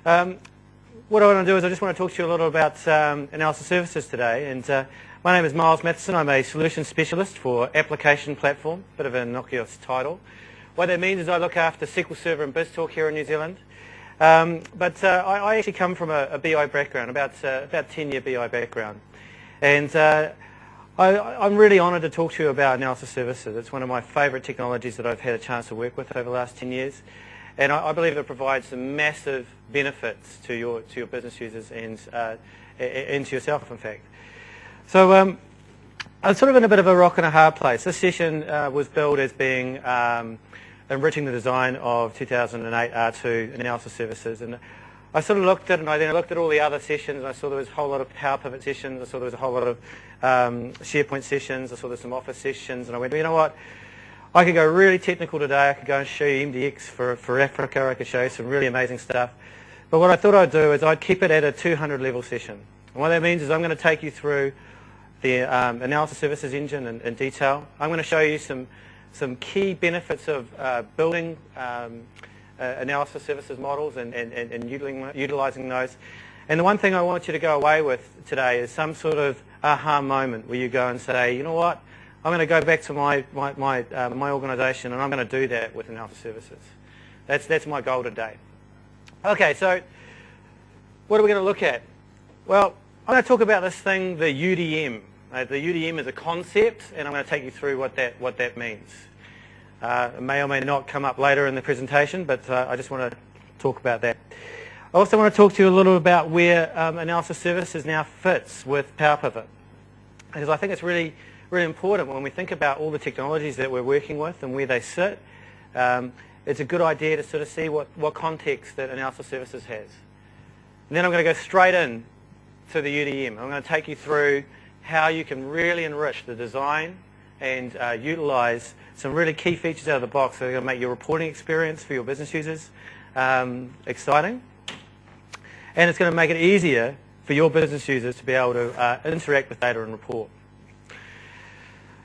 What I want to do is I just want to talk to you a little about analysis services today. And my name is Miles Matheson. I'm a solution specialist for application platform, bit of an innocuous title. What that means is I look after SQL Server and BizTalk here in New Zealand. But I actually come from a BI background, about 10-year BI background. And I'm really honoured to talk to you about analysis services. It's one of my favourite technologies that I've had a chance to work with over the last 10 years. And I believe it provides some massive benefits to your business users and to yourself, in fact. So I'm sort of in a bit of a rock and a hard place. This session was billed as being Enriching the design of 2008 R2 analysis services. And I sort of looked at it, and I looked at all the other sessions, and I saw there was a whole lot of Power Pivot sessions. I saw there was a whole lot of SharePoint sessions. I saw there was some Office sessions. And I went, well, you know what? I could go really technical today. I could go and show you MDX for Africa. I could show you some really amazing stuff. But what I thought I'd do is I'd keep it at a 200 level session. And what that means is I'm going to take you through the analysis services engine in detail. I'm going to show you some key benefits of building analysis services models and utilizing those. And the one thing I want you to go away with today is some sort of aha moment where you go and say, you know what? I'm going to go back to my organisation, and I'm going to do that with analysis services. That's my goal today. Okay, so what are we going to look at? Well, I'm going to talk about this thing, the UDM. The UDM is a concept, and I'm going to take you through what that means. It may or may not come up later in the presentation, but I just want to talk about that. I also want to talk to you a little about where analysis services now fits with Power Pivot, because I think it's really important when we think about all the technologies that we're working with and where they sit. It's a good idea to sort of see what context that analysis services has. And then I'm going to go straight in to the UDM. I'm going to take you through how you can really enrich the design and utilize some really key features out of the box that are going to make your reporting experience for your business users exciting. And it's going to make it easier for your business users to be able to interact with data and report.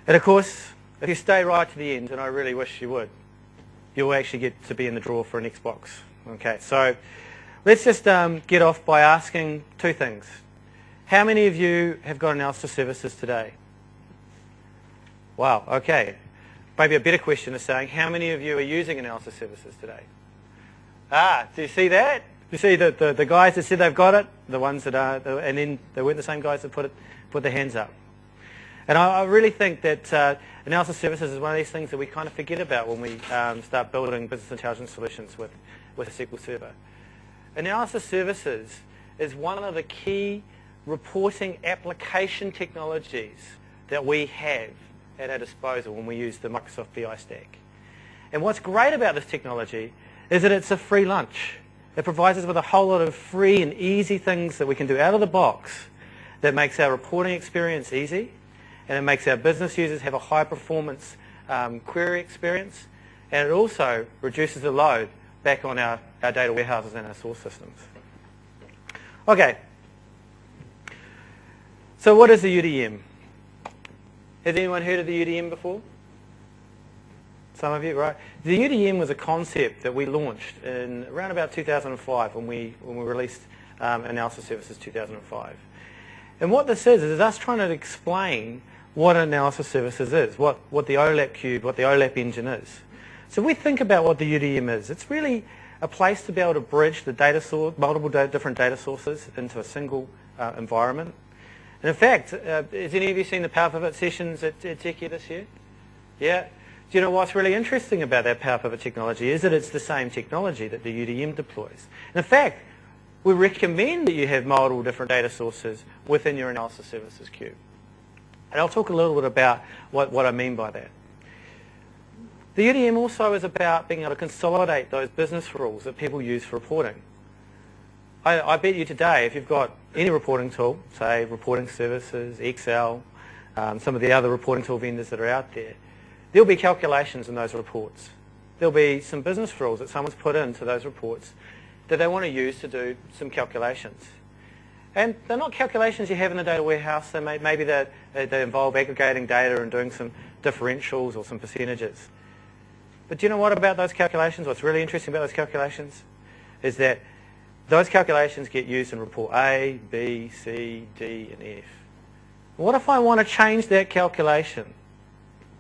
And of course, if you stay right to the end, and I really wish you would, you'll actually get to be in the draw for an Xbox. Okay, so let's just get off by asking two things. How many of you have got analysis services today? Wow, okay. Maybe a better question is saying, how many of you are using analysis services today? Do you see that? You see the guys that said they've got it, the ones that are, and then they weren't the same guys that put their hands up. And I really think that analysis services is one of these things that we kind of forget about when we start building business intelligence solutions with a SQL Server. Analysis services is one of the key reporting application technologies that we have at our disposal when we use the Microsoft BI stack. And what's great about this technology is that it's a free lunch. It provides us with a whole lot of free and easy things that we can do out of the box that makes our reporting experience easy, and it makes our business users have a high performance query experience, and it also reduces the load back on our data warehouses and our source systems. Okay, so what is the UDM? Has anyone heard of the UDM before? Some of you, right? The UDM was a concept that we launched in around about 2005 when we released Analysis Services 2005. And what this is us trying to explain what analysis services is, what the OLAP cube, what the OLAP engine is. So we think about what the UDM is. It's really a place to be able to bridge the data source, multiple different data sources into a single environment. And in fact, has any of you seen the Power Pivot sessions at Techia this year? Yeah? Do you know what's really interesting about that Power Pivot technology is that it's the same technology that the UDM deploys. And in fact, we recommend that you have multiple different data sources within your analysis services queue. And I'll talk a little bit about what I mean by that. The UDM also is about being able to consolidate those business rules that people use for reporting. I bet you today, if you've got any reporting tool, say reporting services, Excel, some of the other reporting tool vendors that are out there, there'll be calculations in those reports. There'll be some business rules that someone's put into those reports that they want to use to do some calculations. And they're not calculations you have in a data warehouse. Maybe they involve aggregating data and doing some differentials or some percentages. But do you know what about those calculations? What's really interesting about those calculations is that those calculations get used in report A, B, C, D, and F. What if I want to change that calculation?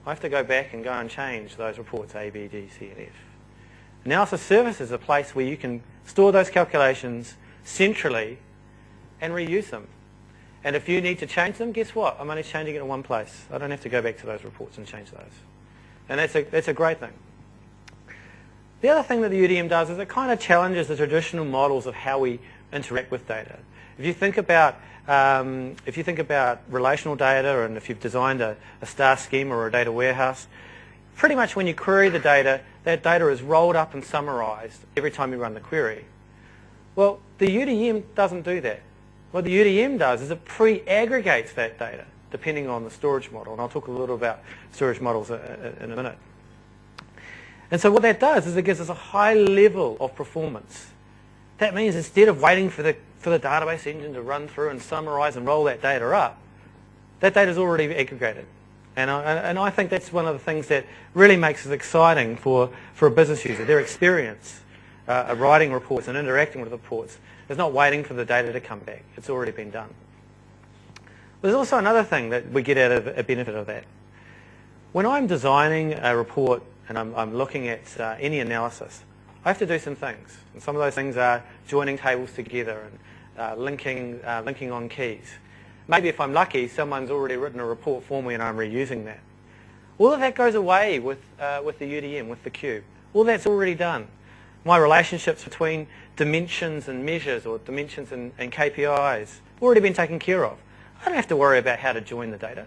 I have to go back and go and change those reports A, B, D, C, and F. Analysis services is a place where you can store those calculations centrally and reuse them. And if you need to change them, guess what? I'm only changing it in one place. I don't have to go back to those reports and change those. And that's a great thing. The other thing that the UDM does is it kind of challenges the traditional models of how we interact with data. If you think about relational data, and if you've designed a star schema or a data warehouse, pretty much when you query the data, that data is rolled up and summarized every time you run the query. Well, the UDM doesn't do that. What the UDM does is it pre-aggregates that data depending on the storage model, and I'll talk a little about storage models in a minute. And so what that does is it gives us a high level of performance. That means instead of waiting for the database engine to run through and summarize and roll that data up, that data is already aggregated. And I think that's one of the things that really makes it exciting for a business user. Their experience writing reports and interacting with reports is not waiting for the data to come back. It's already been done. There's also another thing that we get out of a benefit of that. When I'm designing a report and I'm looking at any analysis, I have to do some things. And some of those things are joining tables together and linking on keys. Maybe if I'm lucky, someone's already written a report for me and I'm reusing that. All of that goes away with the UDM, with the cube. All that's already done. My relationships between dimensions and measures, or dimensions and KPIs, have already been taken care of. I don't have to worry about how to join the data.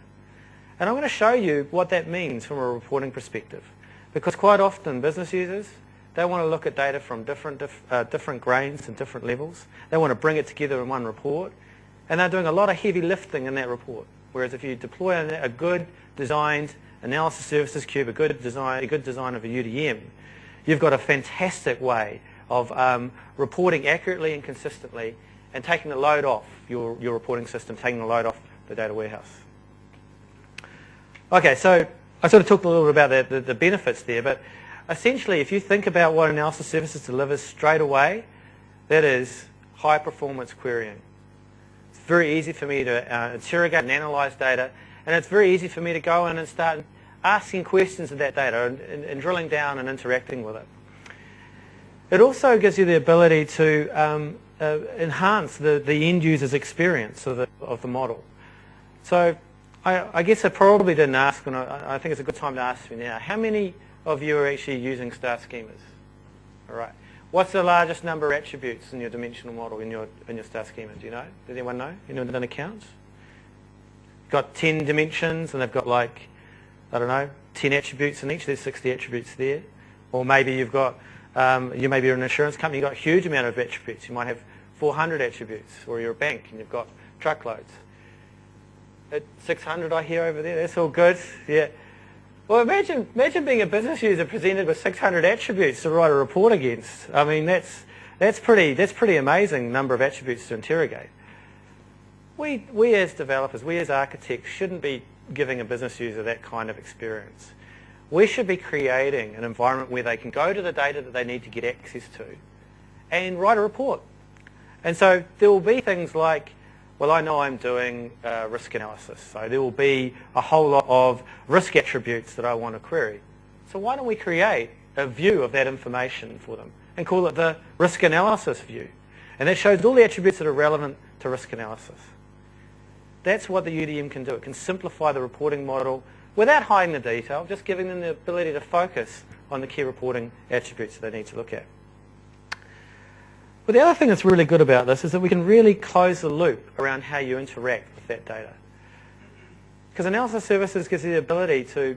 And I'm going to show you what that means from a reporting perspective. Because quite often business users, they want to look at data from different grains and different levels. They want to bring it together in one report. And they're doing a lot of heavy lifting in that report. Whereas if you deploy a good designed analysis services cube, a good design of a UDM, you've got a fantastic way of reporting accurately and consistently and taking the load off your reporting system, taking the load off the data warehouse. Okay, so I sort of talked a little bit about the benefits there, but essentially if you think about what analysis services delivers straight away, that is high performance querying. It's very easy for me to interrogate and analyze data, and it's very easy for me to go in and start asking questions of that data and drilling down and interacting with it. It also gives you the ability to enhance the end user's experience of the model. So I guess I probably didn't ask, and I think it's a good time to ask you now. How many of you are actually using star schemas? All right. What's the largest number of attributes in your dimensional model in your star schema? Do you know? Does anyone know? Anyone done accounts? Got 10 dimensions, and they've got like, I don't know, 10 attributes in each. There's 60 attributes there. Or maybe you've got, you maybe you're an insurance company, you've got a huge amount of attributes. You might have 400 attributes, or you're a bank and you've got truckloads. At 600 I hear over there, that's all good. Yeah. Well, imagine being a business user presented with 600 attributes to write a report against. I mean, that's pretty amazing number of attributes to interrogate. We as developers, we as architects shouldn't be giving a business user that kind of experience. We should be creating an environment where they can go to the data that they need to get access to and write a report. And so there will be things like, well, I know I'm doing risk analysis, so there will be a whole lot of risk attributes that I want to query. So why don't we create a view of that information for them and call it the risk analysis view? And that shows all the attributes that are relevant to risk analysis. That's what the UDM can do. It can simplify the reporting model without hiding the detail, just giving them the ability to focus on the key reporting attributes that they need to look at. But the other thing that's really good about this is that we can really close the loop around how you interact with that data. Because analysis services gives you the ability to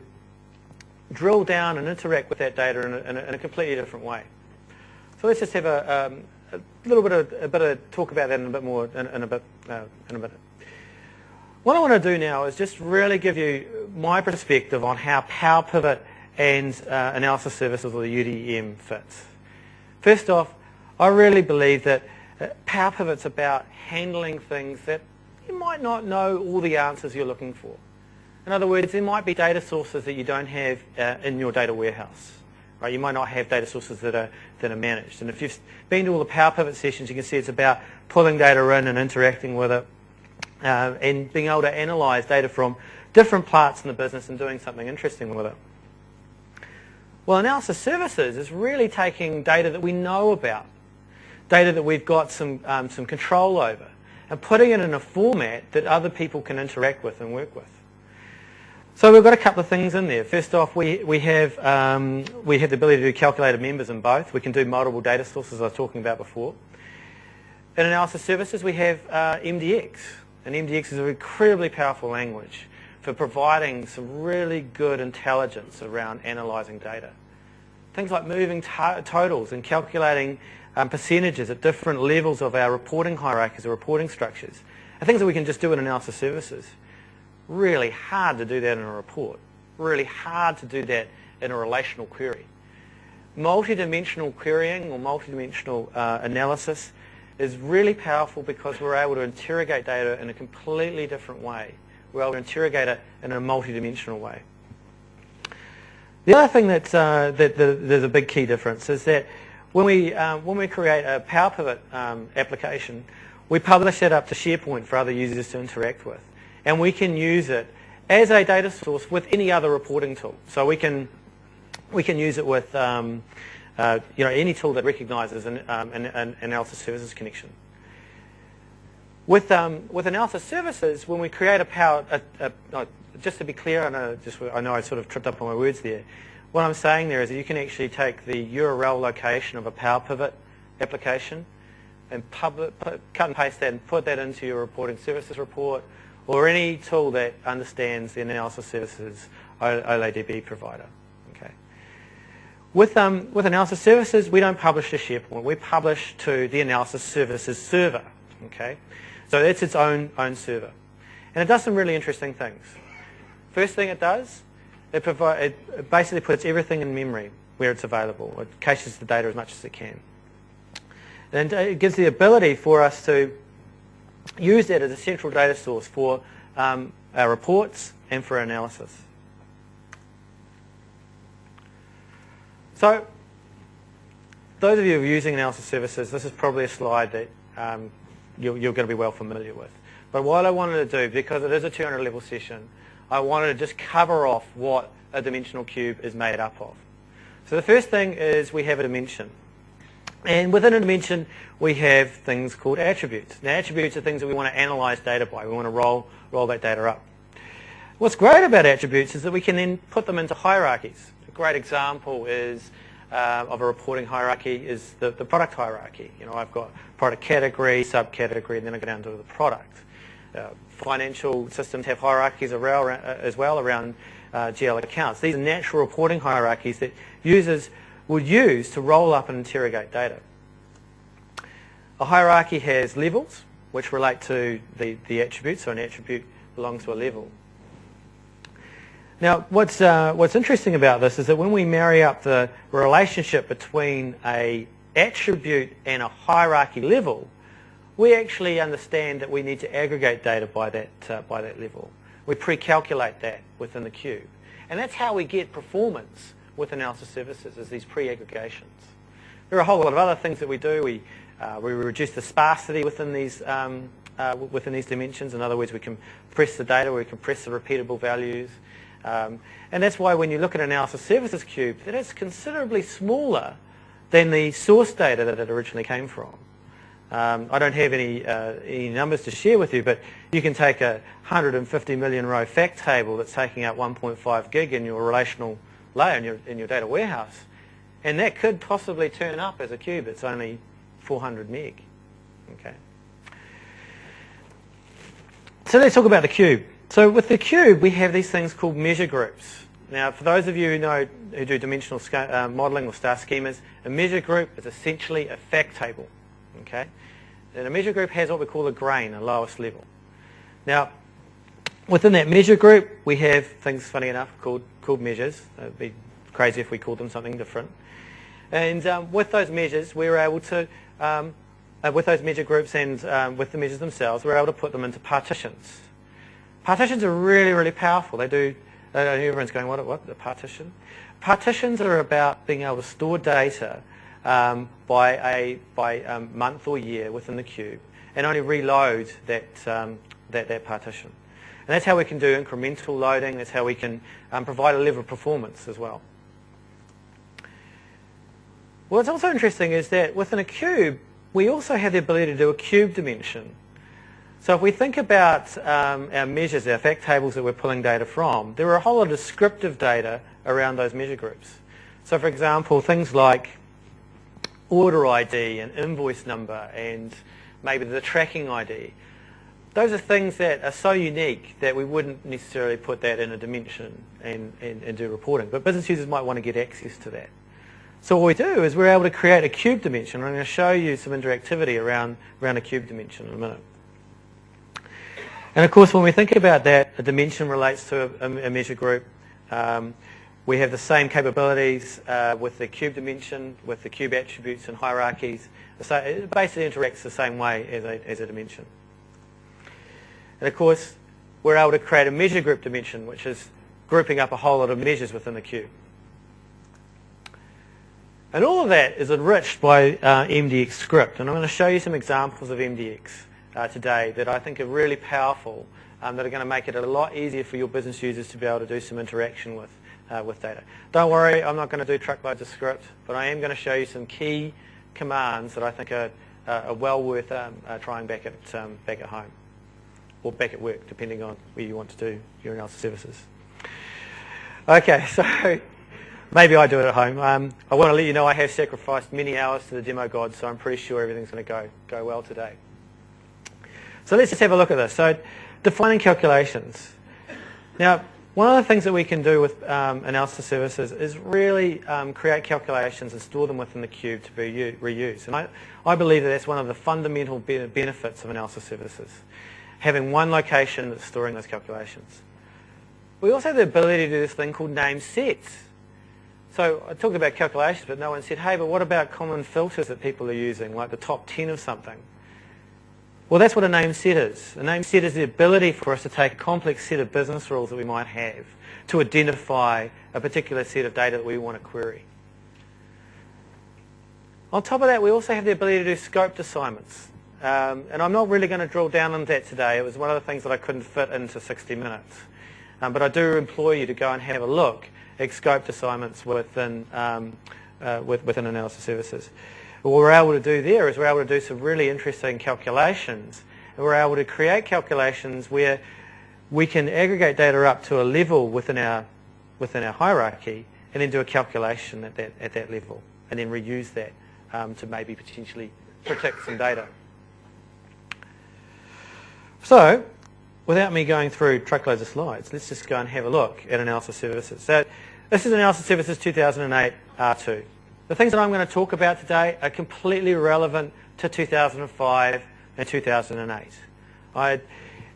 drill down and interact with that data in a completely different way. So let's just have a bit of talk about that in a bit more in a minute. What I want to do now is just really give you my perspective on how Power Pivot and analysis services, or the UDM, fits. First off, I really believe that Power Pivot's about handling things that you might not know all the answers you're looking for. In other words, there might be data sources that you don't have in your data warehouse. Right? You might not have data sources that are managed. And if you've been to all the Power Pivot sessions, you can see it's about pulling data in and interacting with it, and being able to analyze data from different parts in the business and doing something interesting with it. Well, analysis services is really taking data that we know about, data that we've got some control over, and putting it in a format that other people can interact with and work with. So we've got a couple of things in there. First off, we have the ability to do calculated members in both. We can do multiple data sources, as I was talking about before. In analysis services, we have MDX. And MDX is an incredibly powerful language for providing some really good intelligence around analysing data. Things like moving totals and calculating percentages at different levels of our reporting hierarchies or reporting structures are things that we can just do in analysis services. Really hard to do that in a report. Really hard to do that in a relational query. Multidimensional querying or multidimensional analysis is really powerful because we're able to interrogate data in a completely different way. We're able to interrogate it in a multidimensional way. The other thing that there's a big key difference is that when we create a Power Pivot application, we publish that up to SharePoint for other users to interact with. And we can use it as a data source with any other reporting tool. So we can use it with any tool that recognises an analysis services connection. With analysis services, when we create just to be clear, I know I sort of tripped up on my words there. What I'm saying there is that you can actually take the URL location of a Power Pivot application and cut and paste that and put that into your reporting services report, or any tool that understands the analysis services OLADB provider. Okay. With analysis services, we don't publish to SharePoint. We publish to the analysis services server. Okay. So it's its own server. And it does some really interesting things. First thing it does, it basically puts everything in memory where it's available. It caches the data as much as it can. And it gives the ability for us to use that as a central data source for our reports and for analysis. So, those of you who are using analysis services, this is probably a slide that you're going to be well familiar with. But what I wanted to do, because it is a 200 level session, I wanted to just cover off what a dimensional cube is made up of. So the first thing is we have a dimension. And within a dimension, we have things called attributes. Now, attributes are things that we want to analyze data by. We want to roll that data up. What's great about attributes is that we can then put them into hierarchies. A great example is of a reporting hierarchy is the product hierarchy. You know, I've got product category, subcategory, and then I go down to the product. Financial systems have hierarchies as well around GL accounts. These are natural reporting hierarchies that users would use to roll up and interrogate data. A hierarchy has levels, which relate to the attribute, so an attribute belongs to a level. Now, what's interesting about this is that when we marry up the relationship between an attribute and a hierarchy level, we actually understand that we need to aggregate data by that level. We pre-calculate that within the cube. And that's how we get performance with analysis services, is these pre-aggregations. There are a whole lot of other things that we do. We reduce the sparsity within these dimensions. In other words, we compress the data, we compress the repeatable values. And that's why when you look at analysis services cube, that is considerably smaller than the source data that it originally came from. I don't have any numbers to share with you, but you can take a 150 million row fact table that's taking out 1.5 gig in your relational layer in your data warehouse, and that could possibly turn up as a cube that's only 400 meg. Okay. So let's talk about the cube. So with the cube, we have these things called measure groups. Now, for those of you who do dimensional modeling or star schemas, a measure group is essentially a fact table. Okay, and a measure group has what we call a grain, a lowest level. Now, within that measure group, we have things, funny enough, called measures. It would be crazy if we called them something different. And with those measures, we were able to, with those measure groups and with the measures themselves, we're able to put them into partitions. Partitions are really, really powerful. They do Everyone's going, what? The partition? Partitions are about being able to store data by month or year within the cube and only reload that partition. And that's how we can do incremental loading. That's how we can provide a level of performance as well. What's also interesting is that within a cube, we also have the ability to do a cube dimension. So if we think about our measures, our fact tables that we're pulling data from, there are a whole lot of descriptive data around those measure groups. So for example, things like order ID and invoice number and maybe the tracking ID. Those are things that are so unique that we wouldn't necessarily put that in a dimension and do reporting. But business users might want to get access to that. So what we do is we're able to create a cube dimension. I'm going to show you some interactivity around a cube dimension in a minute. And of course, when we think about that, a dimension relates to a measure group. We have the same capabilities with the cube dimension, with the cube attributes and hierarchies. So it basically interacts the same way as a dimension. And of course, we're able to create a measure group dimension, which is grouping up a whole lot of measures within the cube. And all of that is enriched by MDX script. And I'm going to show you some examples of MDX today that I think are really powerful, that are going to make it a lot easier for your business users to be able to do some interaction with data. Don't worry, I'm not going to do truckloads of script, but I am going to show you some key commands that I think are well worth trying back at home or back at work, depending on where you want to do your analysis services. Okay, so maybe I do it at home. I want to let you know I have sacrificed many hours to the demo gods, so I'm pretty sure everything's going to go well today. So let's just have a look at this. So defining calculations. Now, one of the things that we can do with analysis services is really create calculations and store them within the cube to be reused. And I believe that that's one of the fundamental benefits of analysis services, having one location that's storing those calculations. We also have the ability to do this thing called name sets. So I talked about calculations, but no one said, hey, but what about common filters that people are using, like the top 10 of something? Well, that's what a name set is. A name set is the ability for us to take a complex set of business rules that we might have to identify a particular set of data that we want to query. On top of that, we also have the ability to do scoped assignments. And I'm not really going to drill down on that today. It was one of the things that I couldn't fit into 60 minutes. But I do implore you to go and have a look at scoped assignments within analysis services. What we're able to do there is we're able to do some really interesting calculations. And we're able to create calculations where we can aggregate data up to a level within our hierarchy and then do a calculation at that level and then reuse that to maybe potentially predict some data. So, without me going through truckloads of slides, let's just go and have a look at analysis services. So, this is analysis services 2008 R2. The things that I'm going to talk about today are completely relevant to 2005 and 2008.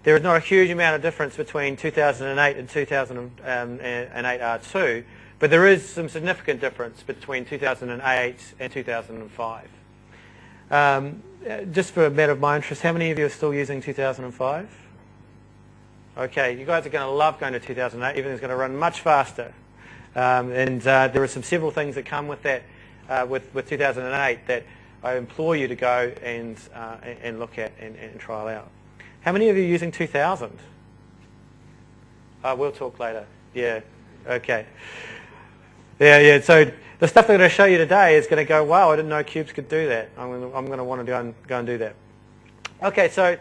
There is not a huge amount of difference between 2008 and 2008 R2, but there is some significant difference between 2008 and 2005. Just for a matter of my interest, how many of you are still using 2005? Okay, you guys are going to love going to 2008. Everything's going to run much faster. And there are several things that come with that, with 2008 that I implore you to go and look at and trial out. How many of you are using 2000? We'll talk later. Yeah, okay. Yeah, so the stuff that I'm going to show you today is going to go, wow, I didn't know cubes could do that. I'm going to want to go and do that. Okay, so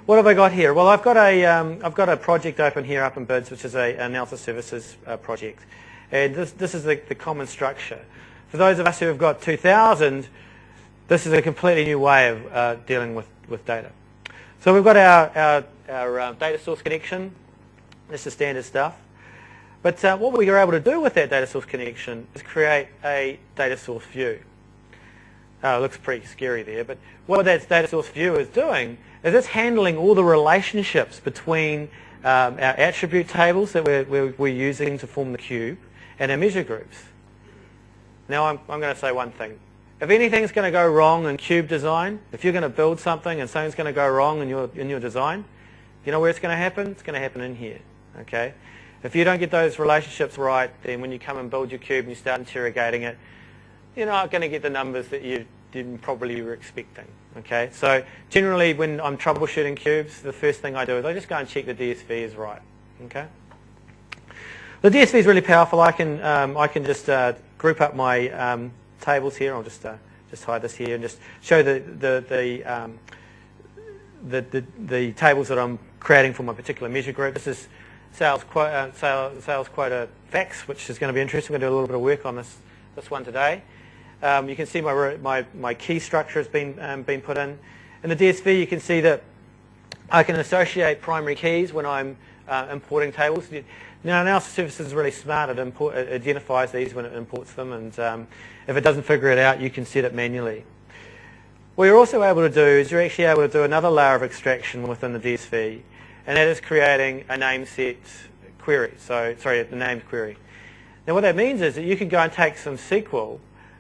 what have I got here? Well, I've got a project open here up in BIDS, which is an analysis services project. And this is the common structure. For those of us who have got 2000, this is a completely new way of dealing with data. So we've got our data source connection. This is standard stuff. But what we are able to do with that data source connection is create a data source view. It looks pretty scary there, but what that data source view is doing is it's handling all the relationships between our attribute tables that we're using to form the cube and our measure groups. Now I'm going to say one thing. If anything's going to go wrong in cube design, if you're going to build something and something's going to go wrong in your design, you know where it's going to happen? It's going to happen in here. Okay. If you don't get those relationships right, then when you come and build your cube and you start interrogating it, you're not going to get the numbers that you didn't probably were expecting. Okay, so generally when I'm troubleshooting cubes, the first thing I do is I just go and check the DSV is right. Okay, the DSV is really powerful. I can just group up my tables here. I'll just hide this here and just show the tables that I'm creating for my particular measure group. This is sales quota facts, which is going to be interesting. We're going to do a little bit of work on this one today. You can see my key structure has been put in. In the DSV, you can see that I can associate primary keys when I'm importing tables. Now, analysis services is really smart. It identifies these when it imports them, and if it doesn't figure it out, you can set it manually. What you're also able to do is you're actually able to do another layer of extraction within the DSV, and that is creating a name set query. The named query. Now, what that means is that you can go and take some SQL,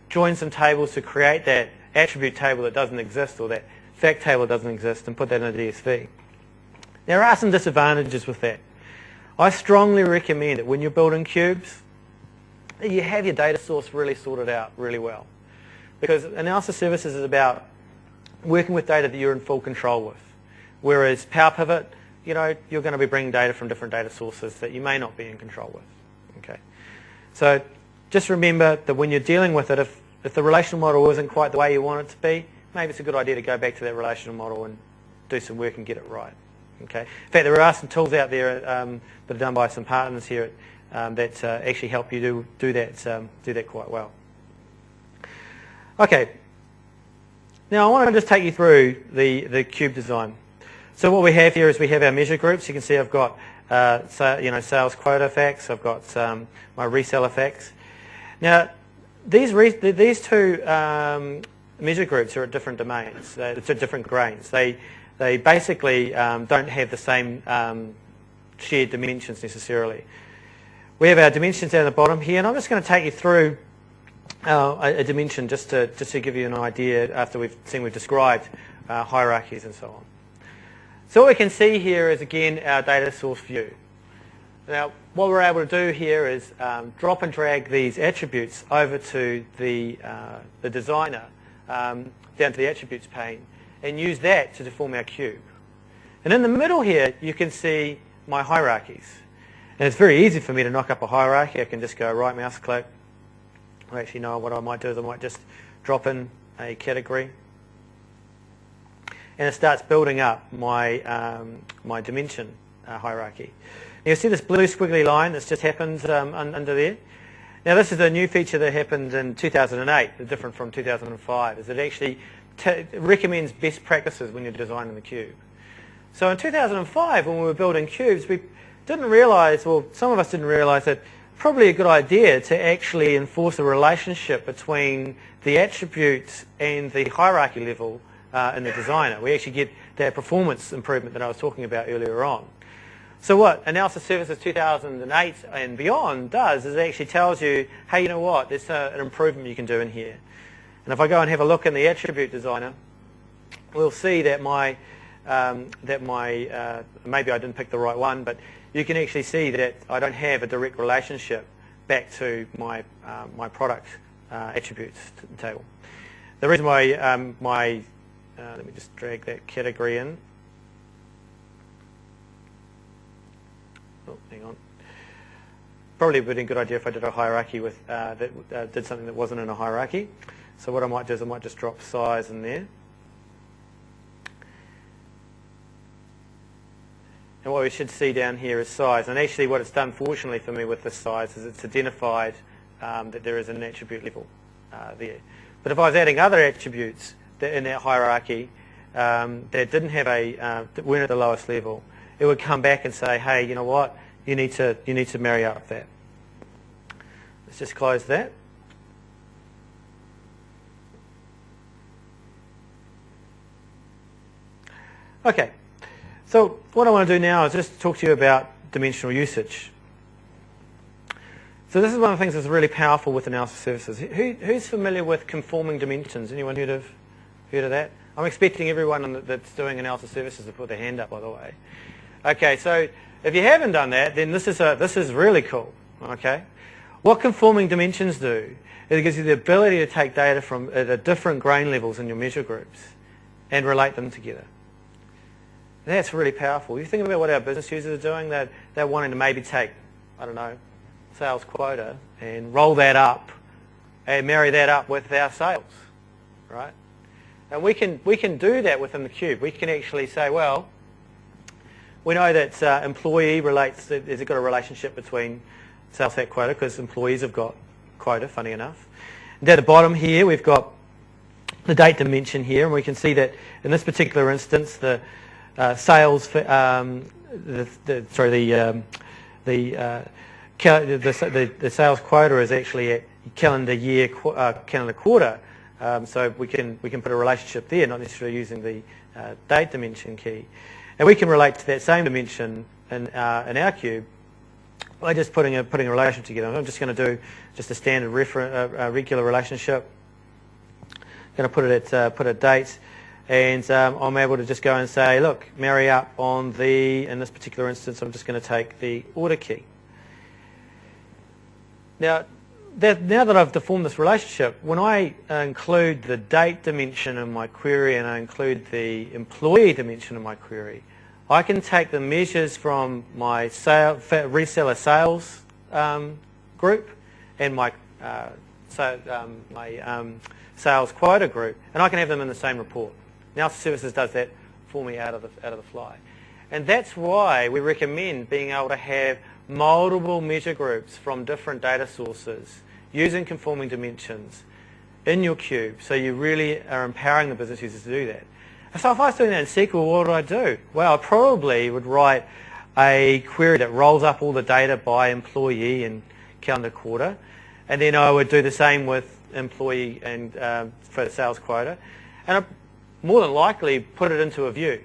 join some tables to create that attribute table that doesn't exist or that fact table that doesn't exist and put that in a DSV. There are some disadvantages with that. I strongly recommend that when you're building cubes, that you have your data source really sorted out really well. Because analysis services is about working with data that you're in full control with. Whereas Power Pivot, you're going to be bringing data from different data sources that you may not be in control with. Okay, so just remember that when you're dealing with it, if the relational model isn't quite the way you want it to be, maybe it's a good idea to go back to that relational model and do some work and get it right. Okay. In fact, there are some tools out there that are done by some partners here that actually help you do that quite well. Okay. Now I want to just take you through the cube design. So what we have here is we have our measure groups. You can see I've got sales quota facts. I've got my reseller facts. Now these two measure groups are at different domains. It's at different grains. They basically don't have the same shared dimensions necessarily. We have our dimensions down the bottom here, and I'm just going to take you through a dimension just to give you an idea after we've described hierarchies and so on. So what we can see here is again our data source view. Now what we're able to do here is drop and drag these attributes over to the designer down to the attributes pane, and use that to form our cube. And in the middle here, you can see my hierarchies. And it's very easy for me to knock up a hierarchy. I can just go right mouse click. I actually know what I might do is I might just drop in a category. And it starts building up my, my dimension hierarchy. Now you see this blue squiggly line that's just happened under there. Now this is a new feature that happened in 2008, different from 2005, is it actually recommends best practices when you're designing the cube. So in 2005, when we were building cubes, we didn't realize, well, some of us didn't realize that probably a good idea to actually enforce a relationship between the attributes and the hierarchy level in the designer. We actually get that performance improvement that I was talking about earlier on. So what Analysis Services 2008 and beyond does is it actually tells you, hey, you know what, there's an improvement you can do in here. And if I go and have a look in the attribute designer, we'll see that maybe I didn't pick the right one, but you can actually see that I don't have a direct relationship back to my my product attributes table. The reason why let me just drag that category in. Oh, hang on. Probably would be a good idea if I did a hierarchy with that did something that wasn't in a hierarchy. So what I might do is I might just drop size in there. And what we should see down here is size. And actually what it's done, fortunately for me with this size, is it's identified that there is an attribute level there. But if I was adding other attributes in that hierarchy that didn't have that weren't at the lowest level, it would come back and say, hey, you know what, you need to marry up that. Let's just close that. Okay, so what I want to do now is just talk to you about dimensional usage. So this is one of the things that's really powerful with analysis services. Who's familiar with conforming dimensions? Anyone heard of that? I'm expecting everyone that's doing analysis services to put their hand up, by the way. Okay, so If you haven't done that, then this is really cool. Okay, what conforming dimensions do is it gives you the ability to take data from at different grain levels in your measure groups and relate them together. And that's really powerful. You think about what our business users are doing. They're wanting to maybe take, I don't know, sales quota and roll that up and marry that up with our sales, right? And we can do that within the cube. We can actually say, well, we know that employee relates. There's got a relationship between sales hat quota because employees have got quota. Funny enough. And at the bottom here, we've got the date dimension here, and we can see that in this particular instance, the sales, the sales quota is actually at calendar year, calendar quarter. So we can put a relationship there, not necessarily using the date dimension key, and we can relate to that same dimension in our cube by just putting a relationship together. I'm just going to do just a standard regular relationship. Going to put a date, and I'm able to just go and say, look, marry up on in this particular instance, I'm just going to take the order key. Now that I've deformed this relationship, when I include the date dimension in my query and I include the employee dimension in my query, I can take the measures from my reseller sales group and my sales quota group, and I can have them in the same report. Analysis Services does that for me out of the fly. And that's why we recommend being able to have multiple measure groups from different data sources using conforming dimensions in your cube, so you really are empowering the business users to do that. So if I was doing that in SQL, what would I do? Well, I probably would write a query that rolls up all the data by employee and calendar quarter, and then I would do the same with employee and for the sales quota, and I'd more than likely put it into a view.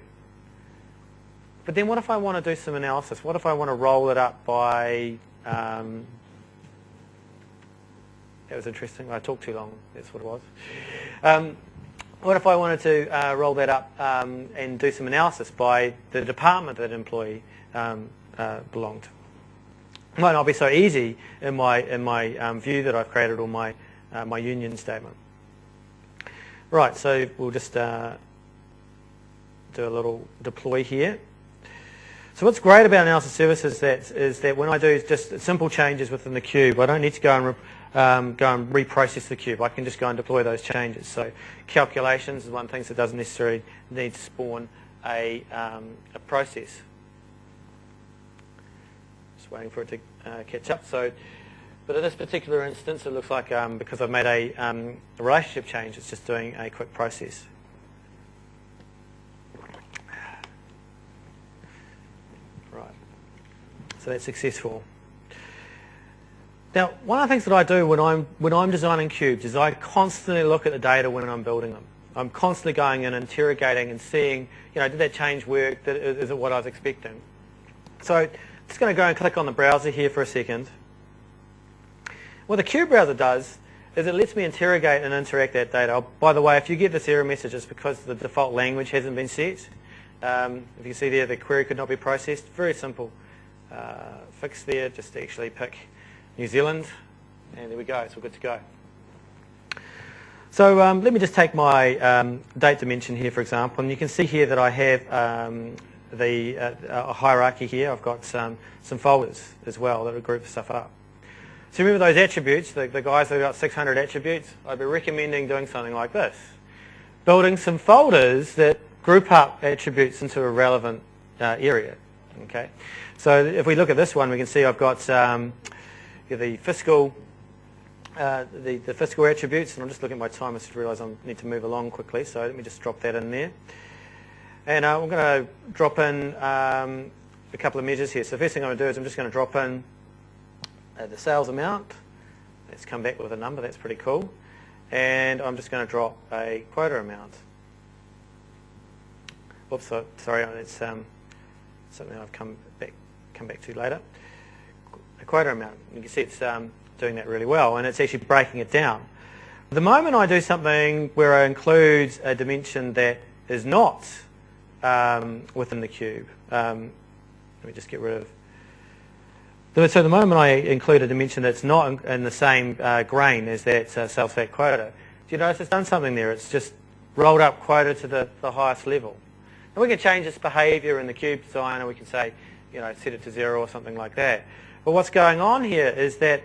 But then what if I want to do some analysis? What if I want to roll it up by that was interesting. I talked too long. That's what it was. What if I wanted to roll that up and do some analysis by the department that employee belonged to? It might not be so easy in my view that I've created, or my union statement. Right. So we'll just do a little deploy here. So what's great about Analysis Services is that when I do just simple changes within the cube, I don't need to go and reprocess the cube. I can just go and deploy those changes. So calculations is one thing that doesn't necessarily need to spawn a process. Just waiting for it to catch up. So, but in this particular instance, it looks like because I've made a relationship change, it's just doing a quick process. So that's successful. Now, one of the things that I do when I'm designing cubes is I constantly look at the data when I'm building them. I'm constantly going in, interrogating and seeing, did that change work? Is it what I was expecting? So I'm just going to go and click on the browser here for a second. What the cube browser does is it lets me interrogate and interact that data. Oh, by the way, if you get this error message, it's because the default language hasn't been set. If you see there, the query could not be processed. Very simple. Fix there, just actually pick New Zealand, and there we go, it's all good to go. So let me just take my date dimension here, for example, and you can see here that I have a hierarchy here. I've got some folders as well that will group stuff up. So remember those attributes, the guys that have got 600 attributes, I'd be recommending doing something like this. Building some folders that group up attributes into a relevant area. Okay, so if we look at this one, we can see I've got the fiscal attributes, and I'm just looking at my time. I just realised I need to move along quickly, so let me just drop that in there. And I'm going to drop in a couple of measures here. So the first thing I'm going to do is I'm just going to drop in the sales amount. Let's come back with a number. That's pretty cool. And I'm just going to drop a quota amount. Oops, sorry, it's something I've come back to later. A quota amount. You can see it's doing that really well, and it's actually breaking it down. The moment I do something where I include a dimension that is not within the cube, Let me just get rid of. So the moment I include a dimension that's not in the same grain as that sales fat quota, do you notice it's done something there? It's just rolled up quota to the highest level. And we can change its behavior in the cube designer. We can say, set it to 0 or something like that. But what's going on here is that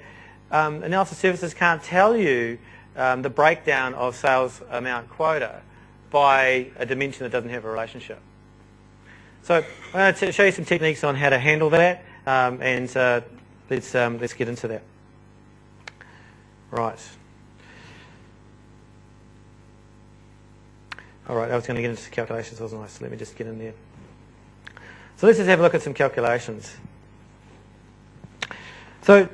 analysis services can't tell you the breakdown of sales amount quota by a dimension that doesn't have a relationship. So I'm going to show you some techniques on how to handle that, and let's get into that. Right. All right, I was going to get into calculations, wasn't I? So let me just get in there. So let's just have a look at some calculations. So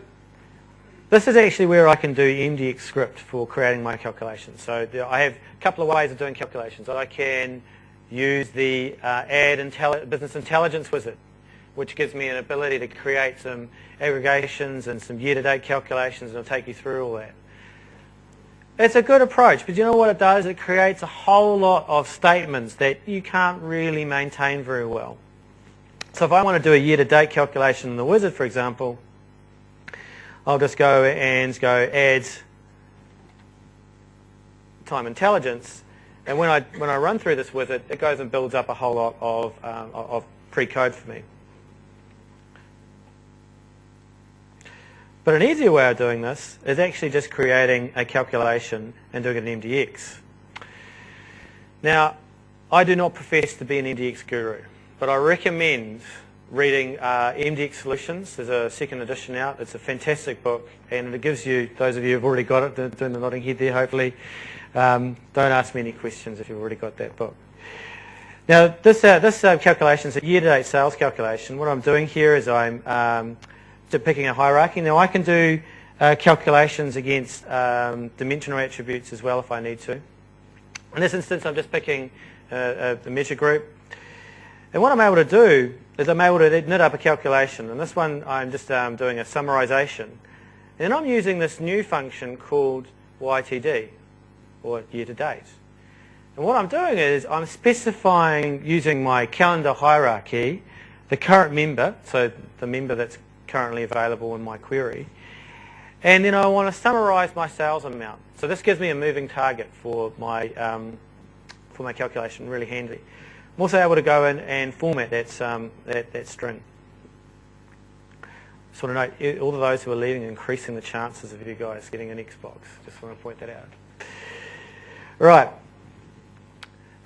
this is actually where I can do MDX script for creating my calculations. So I have a couple of ways of doing calculations. I can use the business intelligence wizard, which gives me an ability to create some aggregations and some year-to-date calculations, and I'll take you through all that. It's a good approach, but you know what it does? It creates a whole lot of statements that you can't really maintain very well. So if I want to do a year-to-date calculation in the wizard, for example, I'll just go and add time intelligence, and when I run through this wizard, it goes and builds up a whole lot of pre-code for me. But an easier way of doing this is actually just creating a calculation and doing it in MDX. Now, I do not profess to be an MDX guru, but I recommend reading MDX Solutions. There's a second edition out. It's a fantastic book, and it gives you, those of you who've already got it, doing the nodding head there hopefully, don't ask me any questions if you've already got that book. Now, this calculation is a year-to-date sales calculation. What I'm doing here is I'm picking a hierarchy. Now, I can do calculations against dimensional attributes as well if I need to. In this instance, I'm just picking the measure group. And what I'm able to do is I'm able to knit up a calculation. And this one, I'm just doing a summarization. And I'm using this new function called YTD, or year to date. And what I'm doing is I'm specifying, using my calendar hierarchy, the current member, so the member that's currently available in my query. And then I want to summarize my sales amount. So this gives me a moving target for my calculation, really handy. I'm also able to go in and format that string. Just want to note, all of those who are leaving are increasing the chances of you guys getting an Xbox. Just want to point that out. Right.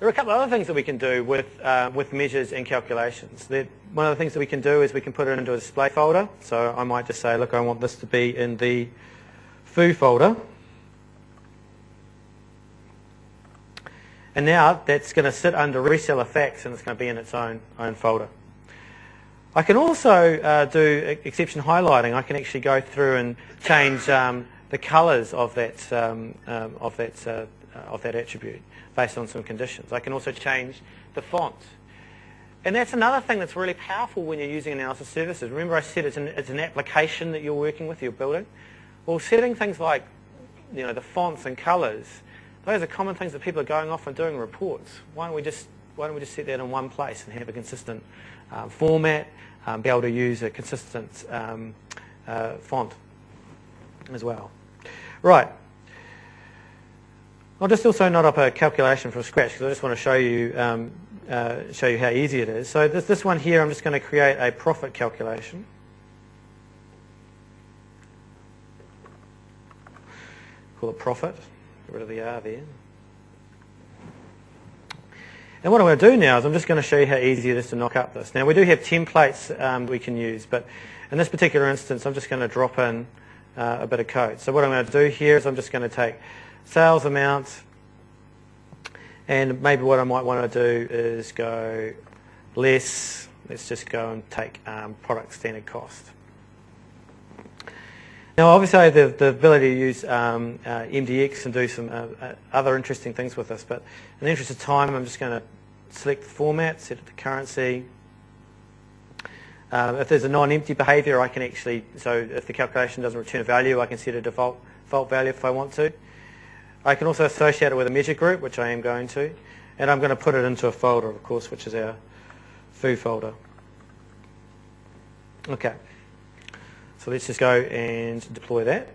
There are a couple of other things that we can do with measures and calculations. One of the things that we can do is we can put it into a display folder. So I might just say, look, I want this to be in the foo folder. And now that's going to sit under reseller facts, and it's going to be in its own folder. I can also do exception highlighting. I can actually go through and change the colours of that attribute based on some conditions. I can also change the font. And that's another thing that's really powerful when you're using analysis services. Remember I said it's an application that you're working with, you're building? Well, setting things like the fonts and colours, those are common things that people are going off and doing reports. Why don't we just set that in one place and have a consistent format, be able to use a consistent font as well. Right. I'll just also knot up a calculation from scratch because I just want to show you how easy it is. So this one here, I'm just going to create a profit calculation. Call it profit. Get rid of the R there. And what I'm going to do now is I'm just going to show you how easy it is to knock up this. Now we do have templates we can use, but in this particular instance I'm just going to drop in a bit of code. So what I'm going to do here is I'm just going to take sales amount, and maybe what I might want to do is go less, let's just go and take product standard cost. Now obviously I have the ability to use MDX and do some other interesting things with this, but in the interest of time I'm just going to select the format, set it to currency. If there's a non-empty behavior I can actually, so if the calculation doesn't return a value I can set a default value if I want to. I can also associate it with a measure group, which I am going to, and I'm going to put it into a folder of course, which is our foo folder. Okay, so let's just go and deploy that.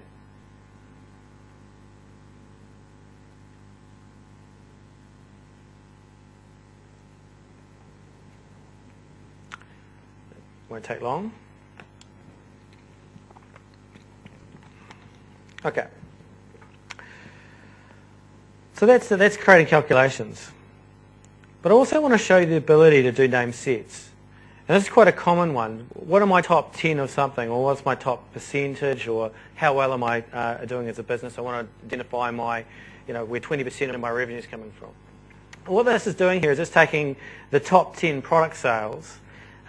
Won't take long. Okay. So that's creating calculations. But I also want to show you the ability to do name sets. And this is quite a common one. What are my top 10 of something, or what's my top percentage, or how well am I doing as a business? I want to identify my, where 20% of my revenue is coming from. What this is doing here is it's taking the top 10 product sales.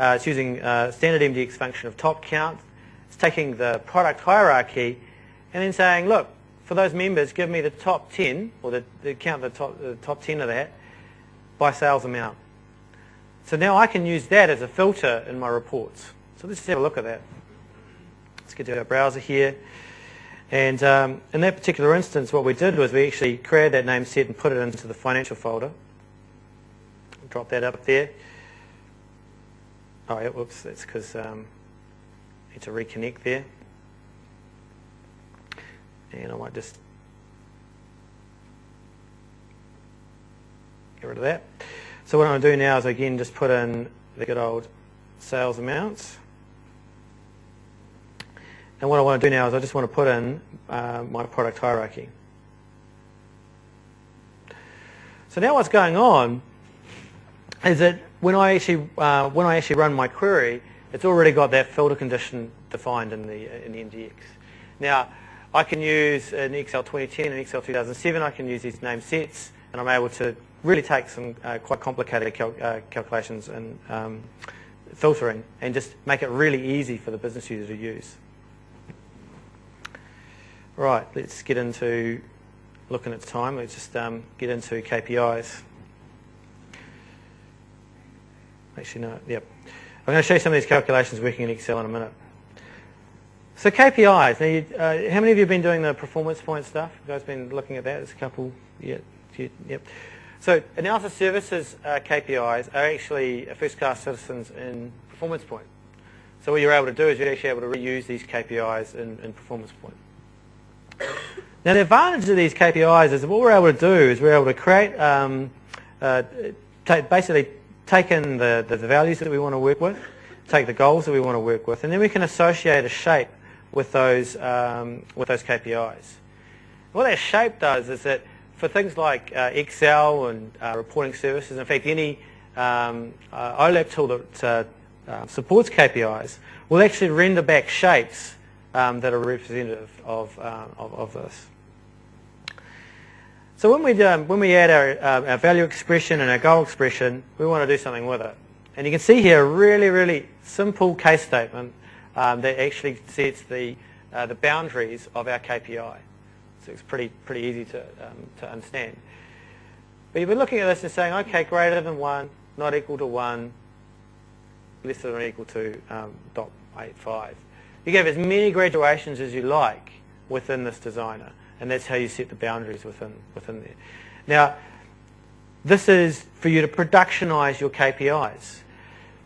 It's using standard MDX function of top count. It's taking the product hierarchy and then saying, look, for those members, give me the top 10, or the count the top 10 of that, by sales amount. So now I can use that as a filter in my reports. So let's just have a look at that. Let's get to our browser here. And in that particular instance, what we did was we actually created that name set and put it into the financial folder. Drop that up there. Oh, yeah, whoops, that's because I need to reconnect there. And I might just get rid of that. So what I'm going to do now is again just put in the good old sales amounts. And what I want to do now is I just want to put in my product hierarchy. So now what's going on is that when I actually run my query, it's already got that filter condition defined in the MDX. Now I can use in Excel 2010 and Excel 2007, I can use these name sets, and I'm able to really take some quite complicated calculations and filtering and just make it really easy for the business user to use. Right, let's get into looking at time. Let's just get into KPIs. Actually, no, yep. I'm going to show you some of these calculations working in Excel in a minute. So KPIs. Now, how many of you have been doing the performance point stuff? You guys been looking at that? There's a couple. Yep. So analysis services KPIs are actually first-class citizens in performance point. So what you're able to do is you're actually able to reuse these KPIs in performance point. Now the advantage of these KPIs is what we're able to do is we're able to create, basically take in the values that we want to work with, take the goals that we want to work with, and then we can associate a shape with those KPIs. What that shape does is that for things like Excel and reporting services, in fact any OLAP tool that supports KPIs will actually render back shapes that are representative of this. So when we add our value expression and our goal expression, we want to do something with it. And you can see here a really, really simple case statement that actually sets the boundaries of our KPI. So it's pretty easy to understand. But you've been looking at this and saying, okay, greater than 1, not equal to 1, less than or equal to 0.85. You give as many graduations as you like within this designer, and that's how you set the boundaries within there. Now, this is for you to productionize your KPIs.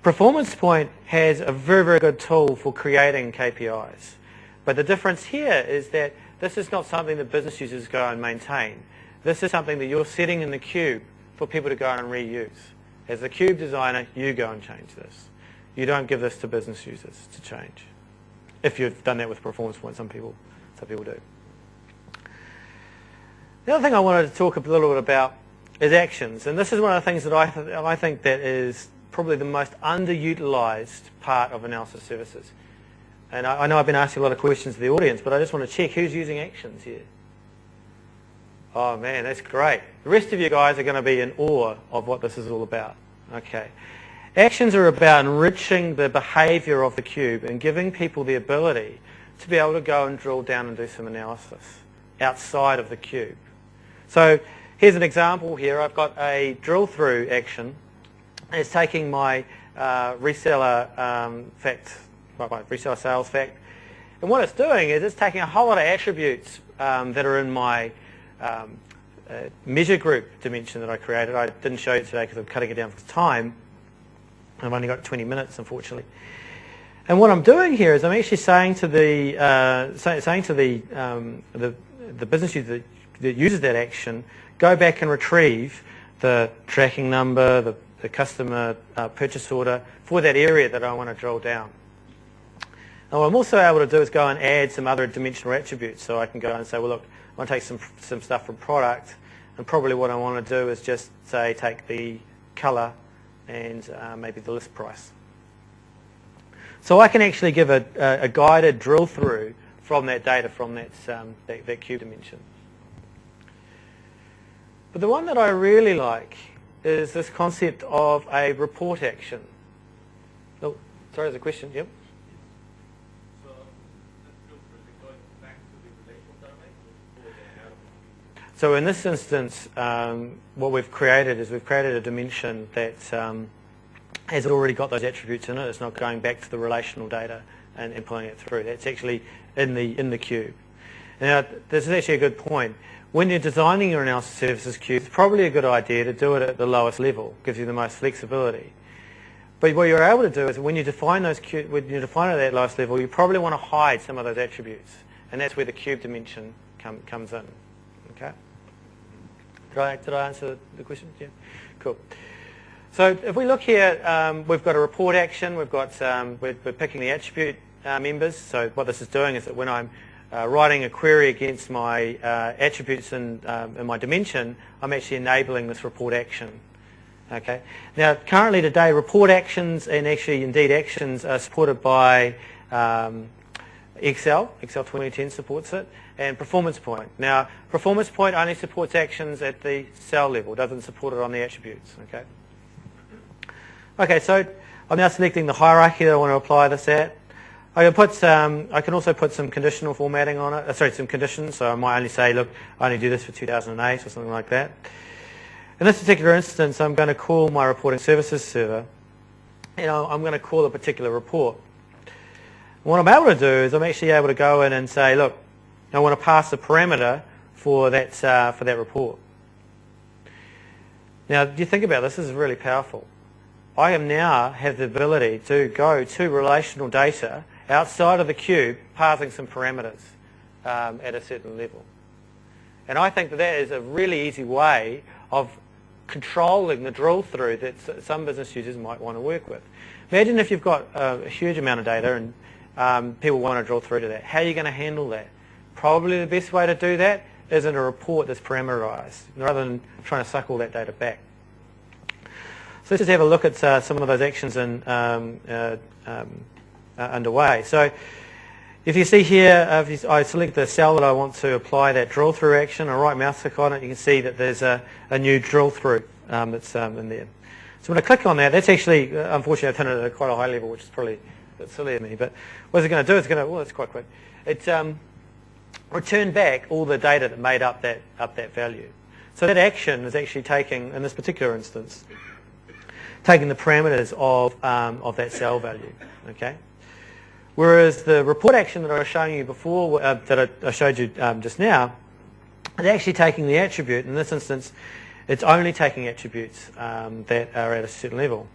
Performance Point has a very, very good tool for creating KPIs. But the difference here is that this is not something that business users go and maintain. This is something that you're setting in the cube for people to go and reuse. As the cube designer, you go and change this. You don't give this to business users to change. If you've done that with Performance Point, some people do. The other thing I wanted to talk a little bit about is actions. And this is one of the things that I think that is probably the most underutilized part of analysis services. And I know I've been asking a lot of questions to the audience, but I just want to check who's using actions here. Oh man, that's great. The rest of you guys are going to be in awe of what this is all about. Okay. Actions are about enriching the behavior of the cube and giving people the ability to be able to go and drill down and do some analysis outside of the cube. So here's an example here. I've got a drill through action. It's taking my reseller reseller sales fact, and what it's doing is it's taking a whole lot of attributes that are in my measure group dimension that I created. I didn't show you today because I'm cutting it down for time. I've only got 20 minutes, unfortunately. And what I'm doing here is I'm actually saying to the the business user that uses that action, go back and retrieve the tracking number, the customer purchase order for that area that I want to drill down. And what I'm also able to do is go and add some other dimensional attributes. So I can go and say, well, look, I want to take some stuff from product, and probably what I want to do is just say take the color and maybe the list price. So I can actually give a guided drill through from that data, from that cube dimension. But the one that I really like is this concept of a report action. Oh, sorry, there's a question. Yep. So this filter, is it going back to the relational domain or out of it? So in this instance, what we've created is we've created a dimension that has already got those attributes in it. It's not going back to the relational data and pulling it through. That's actually in the cube. Now, this is actually a good point. When you're designing your analysis services cube, it's probably a good idea to do it at the lowest level. It gives you the most flexibility. But what you're able to do is when you define those when you define it at that lowest level, you probably want to hide some of those attributes, and that's where the cube dimension comes in. Okay. Did I answer the question? Yeah. Cool. So if we look here, we've got a report action. We've got we're picking the attribute members. So what this is doing is that when I'm writing a query against my attributes in my dimension, I'm actually enabling this report action. Okay. Now, currently today, report actions and actually indeed actions are supported by Excel. Excel 2010 supports it, and Performance Point. Now, Performance Point only supports actions at the cell level. Doesn't support it on the attributes. Okay. Okay. So I'm now selecting the hierarchy that I want to apply this at. I can also put some conditional formatting on it. Sorry, some conditions. So I might only say, look, I only do this for 2008 or something like that. In this particular instance, I'm going to call my reporting services server, and I'm going to call a particular report. What I'm able to do is I'm actually able to go in and say, look, I want to pass a parameter for that report. Now, do you think about this? This is really powerful. I now have the ability to go to relational data outside of the cube, passing some parameters at a certain level. And I think that is a really easy way of controlling the drill through that some business users might want to work with. Imagine if you've got a huge amount of data and people want to drill through to that. How are you going to handle that? Probably the best way to do that is in a report that's parameterized, rather than trying to suck all that data back. So let's just have a look at some of those actions underway. So if you see here, I select the cell that I want to apply that drill through action, I right mouse click on it, you can see that there's a new drill through that's in there. So when I click on that, that's actually, unfortunately I've turned it at quite a high level, which is probably a bit silly of me, but what it's going to do is well, that's quite quick. It's return back all the data that made up that value. So that action is actually taking, in this particular instance, taking the parameters of that cell value. Okay. Whereas the report action that I was showing you before, that I showed you just now, is actually taking the attribute. In this instance, it's only taking attributes that are at a certain level.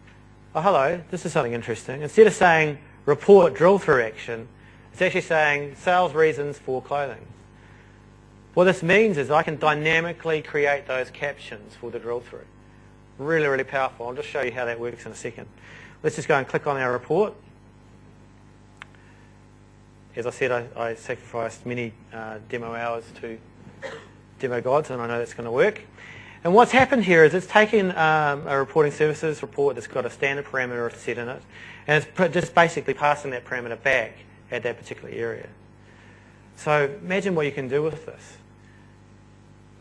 Oh, hello, this is something interesting. Instead of saying report drill through action, it's actually saying sales reasons for clothing. What this means is I can dynamically create those captions for the drill through. Really, really powerful. I'll just show you how that works in a second. Let's just go and click on our report. As I said, I sacrificed many demo hours to demo gods, and I know that's going to work. And what's happened here is it's taken a reporting services report that's got a standard parameter set in it, and it's just basically passing that parameter back at that particular area. So imagine what you can do with this.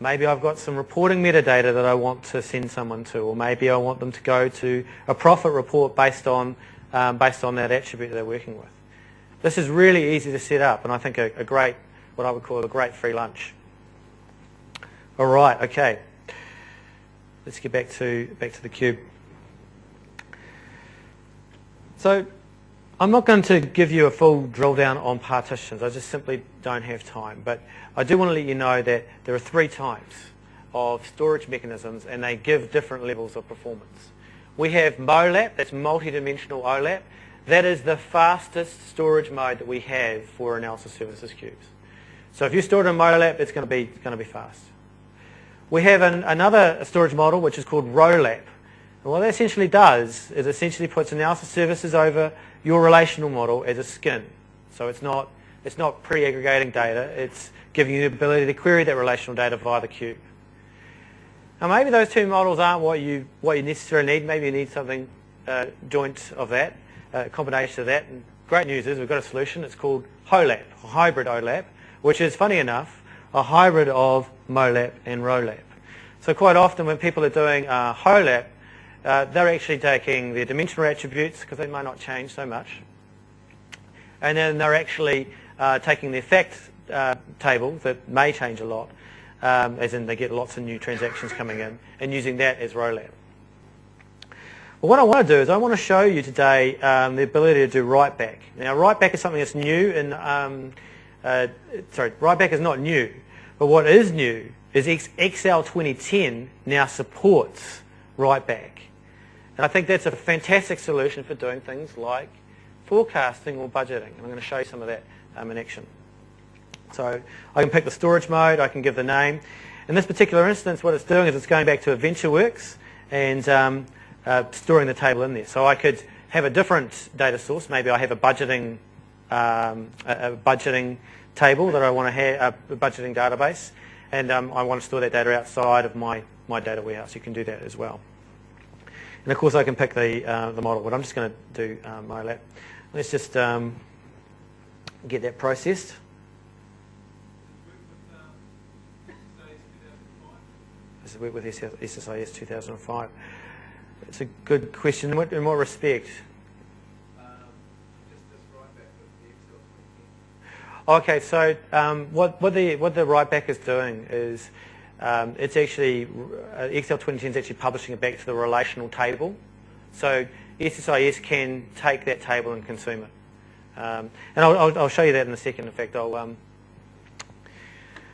Maybe I've got some reporting metadata that I want to send someone to, or maybe I want them to go to a profit report based on that attribute that they're working with. This is really easy to set up, and I think a great, what I would call a great free lunch. All right, okay. Let's get back to the cube. So I'm not going to give you a full drill down on partitions. I just simply don't have time. But I do want to let you know that there are 3 types of storage mechanisms, and they give different levels of performance. We have MOLAP, that's multi-dimensional OLAP. That is the fastest storage mode that we have for analysis services cubes. So if you store it in MoLab, it's going to be fast. We have another storage model which is called RoLab. And what that essentially does is essentially puts analysis services over your relational model as a skin. So it's not pre-aggregating data, it's giving you the ability to query that relational data via the cube. Now maybe those two models aren't what you necessarily need. Maybe you need something joint of that, a combination of that. And great news is we've got a solution. It's called HoLab, or hybrid OLab, which is, funny enough, a hybrid of MoLab and RoLab. So quite often when people are doing HoLab, they're actually taking their dimensional attributes, because they might not change so much, and then they're actually taking the fact table that may change a lot, as in they get lots of new transactions coming in, and using that as RoLab. But what I want to do is I want to show you today the ability to do write-back. Now write-back is something that's new, write-back is not new, but what is new is Excel 2010 now supports write-back. And I think that's a fantastic solution for doing things like forecasting or budgeting. And I'm going to show you some of that in action. So I can pick the storage mode, I can give the name. In this particular instance, what it's doing is it's going back to AdventureWorks and storing the table in there. So I could have a different data source. Maybe I have a budgeting table that I want to have, a budgeting database, and I want to store that data outside of my data warehouse. You can do that as well. And of course I can pick the model, but I'm just going to do MoLab. Let's just get that processed. Does it work with SSIS 2005? It's a good question. In what respect? Okay, so what the write-back is doing is it's actually Excel 2010 is actually publishing it back to the relational table. So SSIS can take that table and consume it. And I'll show you that in a second. In fact,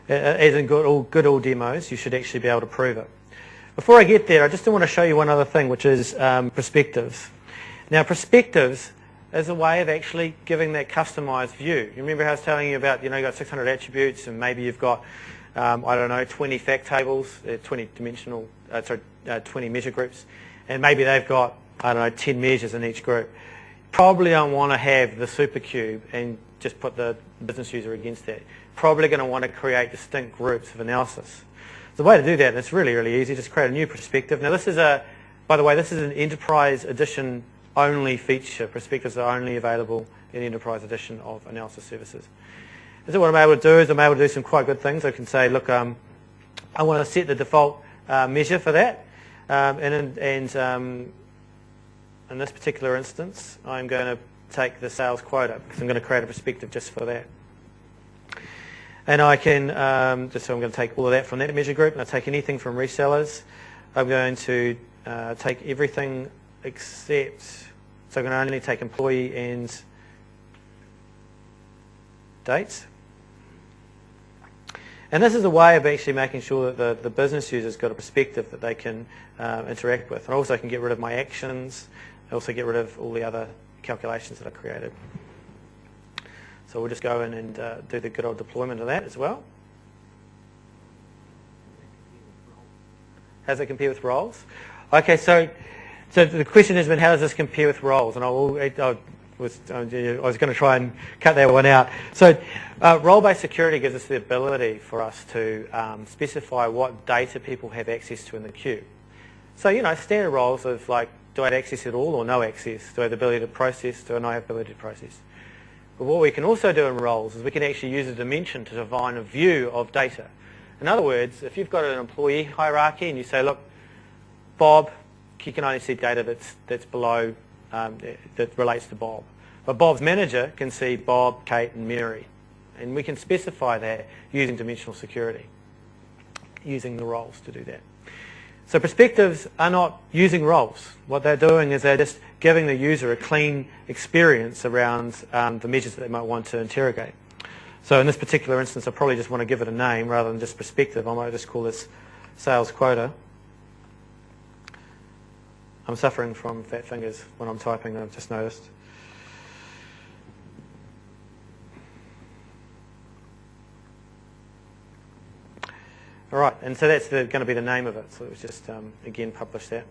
as in good all demos, you should actually be able to prove it. Before I get there, I just want to show you one other thing, which is perspectives. Now, perspectives is a way of actually giving that customized view. You remember how I was telling you about, you've got 600 attributes, and maybe you've got, 20 fact tables, 20 measure groups, and maybe they've got, 10 measures in each group. Probably don't want to have the supercube and just put the business user against that. Probably going to want to create distinct groups of analysis. The way to do that, and it's really, really easy, just create a new perspective. Now this is by the way, this is an Enterprise Edition only feature. Perspectives are only available in the Enterprise Edition of Analysis Services. And so what I'm able to do is I'm able to do some quite good things. I can say, look, I want to set the default measure for that. And in this particular instance, I'm going to take the sales quota, because I'm going to create a perspective just for that. And I can, so I'm going to take all of that from that measure group, and I'll take anything from resellers. I'm going to take everything except, so I'm going to only take employee and dates. And this is a way of actually making sure that the business user's got a perspective that they can interact with. And also I can get rid of my actions. I also get rid of all the other calculations that I created. So we'll just go in and do the good old deployment of that as well. How does it compare with roles? Okay, so the question has been, how does this compare with roles? And I was going to try and cut that one out. So role-based security gives us the ability for us to specify what data people have access to in the queue. So, standard roles of like, do I have access at all or no access? Do I have the ability to process? Do I not have the ability to process? But what we can also do in roles is we can actually use a dimension to define a view of data. In other words, if you've got an employee hierarchy and you say, look, Bob, you can only see data that's below, that relates to Bob. But Bob's manager can see Bob, Kate, and Mary. And we can specify that using dimensional security, using the roles to do that. So perspectives are not using roles. What they're doing is they're just giving the user a clean experience around the measures that they might want to interrogate. So in this particular instance, I probably just want to give it a name rather than just perspective. I might just call this sales quota. I'm suffering from fat fingers when I'm typing, I've just noticed. All right, and so that's going to be the name of it. So it was just, again, publish that.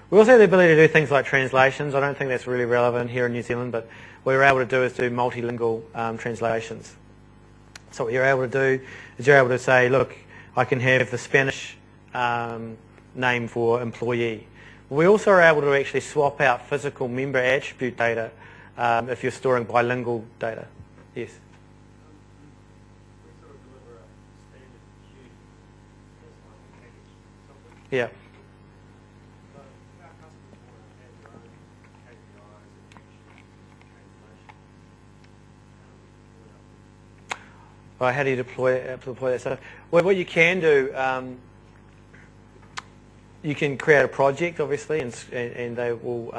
We also have the ability to do things like translations. I don't think that's really relevant here in New Zealand, but what we're able to do is do multilingual translations. So what you're able to do is you're able to say, look, I can have the Spanish name for employee. We also are able to actually swap out physical member attribute data if you're storing bilingual data. Yes? We sort of deliver a standard queue as like a package something. Yeah. So if our customers want to have their own KPIs and actions and translations, Right, how do you deploy that stuff? Well, what you can do, you can create a project, obviously, and they will.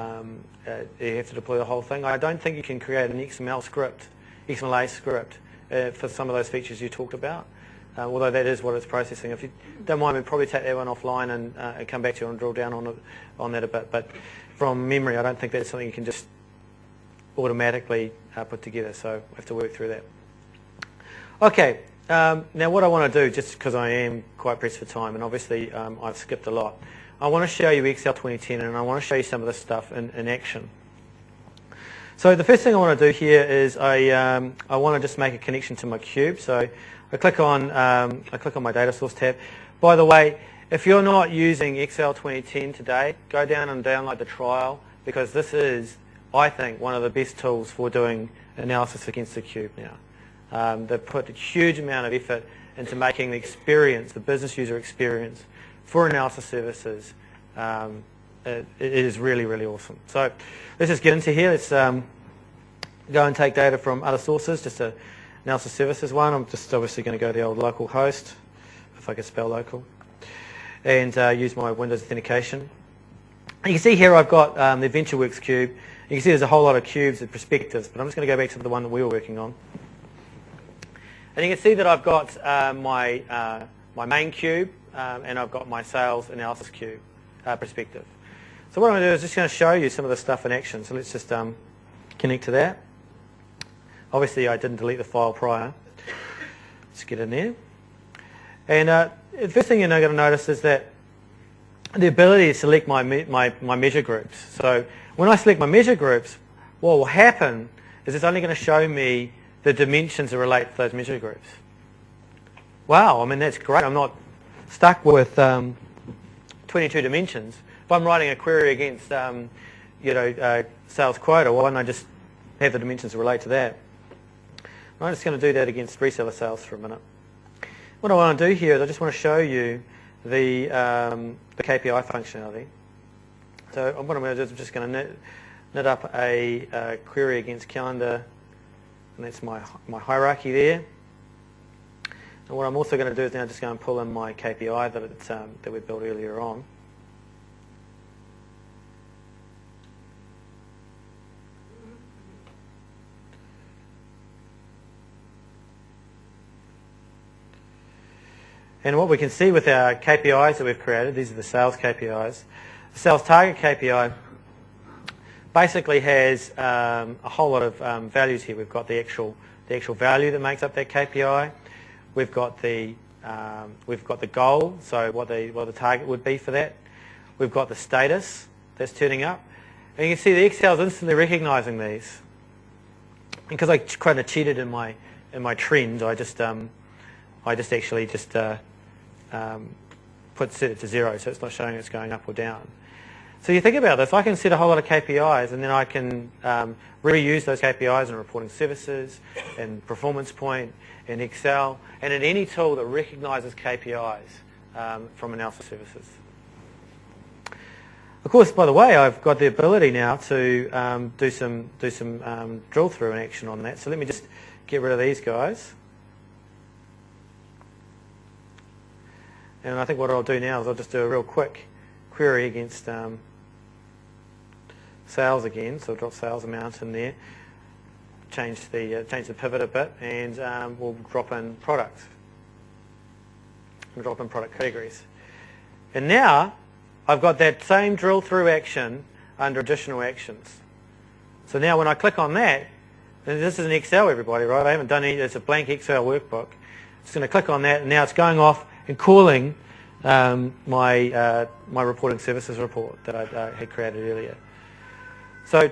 You have to deploy the whole thing. I don't think you can create an XML script, XMLA script, for some of those features you talked about. Although that is what it's processing. If you don't mind, we'll probably take that one offline and come back to you and drill down on that a bit. But from memory, I don't think that's something you can just automatically put together. So we have to work through that. Okay. Now what I want to do, just because I am quite pressed for time, and obviously I've skipped a lot, I want to show you Excel 2010, and I want to show you some of this stuff in action. So the first thing I want to do here is I want to just make a connection to my cube. So I click on my data source tab. By the way, if you're not using Excel 2010 today, go down and download the trial, because this is, I think, one of the best tools for doing analysis against the cube now. They've put a huge amount of effort into making the experience, the business user experience for analysis services. It is really, really awesome. So let's just get into here. Let's go and take data from other sources, just an analysis services one. I'm just obviously going to go to the old local host, if I can spell local, and use my Windows authentication. You can see here I've got the VentureWorks cube. You can see there's a whole lot of cubes and perspectives, but I'm just going to go back to the one that we were working on. And you can see that I've got my main cube, and I've got my sales analysis cube perspective. So what I'm going to do is just going to show you some of the stuff in action. So let's just connect to that. Obviously I didn't delete the file prior. Let's get in there. And the first thing you're going to notice is that the ability to select my measure groups. So when I select my measure groups, what will happen is it's only going to show me the dimensions that relate to those measure groups. Wow, I mean, that's great. I'm not stuck with 22 dimensions. If I'm writing a query against sales quota, why don't I just have the dimensions that relate to that? I'm just going to do that against reseller sales for a minute. What I want to do here is I just want to show you the KPI functionality. So what I'm going to do is I'm just going to knit up a query against calendar, and that's my hierarchy there. And what I'm also going to do is now just go and pull in my KPI that we built earlier on. And what we can see with our KPIs that we've created, these are the sales KPIs. The sales target KPI basically has a whole lot of values here. We've got the actual value that makes up that KPI. We've got the goal, so what the target would be for that. We've got the status that's turning up, and you can see the Excel's instantly recognizing these. Because I kind of cheated in my trend, I just actually set it to 0, so it's not showing it's going up or down. So you think about this, I can set a whole lot of KPIs, and then I can reuse those KPIs in reporting services, and Performance Point, in Excel, and in any tool that recognizes KPIs from analysis services. Of course, by the way, I've got the ability now to do some drill through in action on that. So let me just get rid of these guys. And I think what I'll do now is I'll just do a real quick query against sales again. So I'll drop sales amount in there, change the pivot a bit, and we'll drop in products. We'll drop in product categories. And now I've got that same drill through action under additional actions. So now when I click on that, And this is an Excel, everybody, right? I haven't done any. It's a blank Excel workbook. Just going to click on that, and now it's going off and calling my reporting services report that I had created earlier. So,